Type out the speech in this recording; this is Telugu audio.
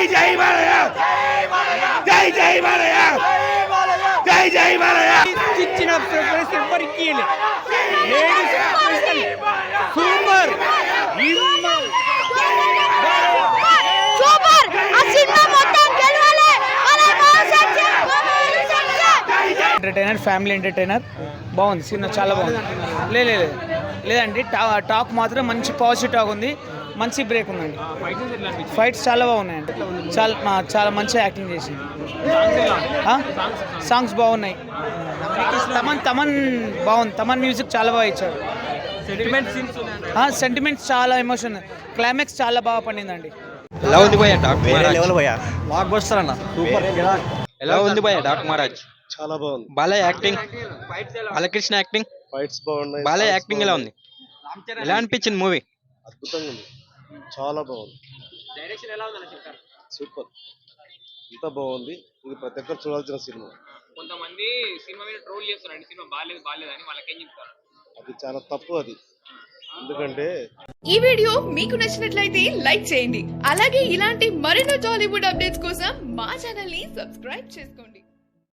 జై బాలయ్య జై జై బాలయ్య జై జై బాలయ్య ఇచ్చిన ప్రిపరేషన్ ఎవరికి సూపర్ సూపర్ ఆ సినిమా మొత్తం గెలవాలి ఎంటర్టైనర్ ఫ్యామిలీ ఎంటర్టైనర్ బాగుంది సినిమా చాలా బాగుంది లేదండి టాక్ మాత్రం మంచి పాజిటివ్ టాక్ ఉంది మంచి బ్రేక్ ఉందండి ఫైట్స్ చాలా బాగున్నాయండి చాలా మంచి యాక్టింగ్ చేసి సాంగ్స్ బాగున్నాయి తమన్ బాగుంది తమన్ మ్యూజిక్ చాలా బాగా ఇచ్చాడు సెంటిమెంట్స్ చాలా ఎమోషన్ క్లైమాక్స్ చాలా బాగా పండిందండి ఎలా ఉంది భయ్యా డాక్ లెవెల్ భయ్యా బ్లాక్ బస్టర్ అన్న సూపర్ ఎలా ఉంది భయ్యా డాక్ మహారాజ్ చాలా బాగుంది Balayya acting Balakrishna acting fights బాగున్నాయి బాలయ్య యాక్టింగ్ ఎలా ఉంది ఎలా అనిపించింది మూవీ అద్భుతంగా ఉంది చాలా బాగుంది డైరెక్షన్ ఎలా ఉంది సూపర్ ఇంత బాగుంది ఇది ప్రతి ఒక్కరు చూడాల్సిన సినిమా కొంతమంది సినిమా మీద ట్రోల్ చేస్తారండి సినిమా బాలేదు అని వాళ్ళకి ఏం చెప్తారు అది చాలా తప్పు అది ఎందుకంటే ఈ వీడియో మీకు నచ్చినట్లయితే లైక్ చేయండి అలాగే ఇలాంటి మరెన్నో టాలీవుడ్ అప్డేట్స్ కోసం మా ఛానల్ ని సబ్స్క్రైబ్ చేసుకోండి.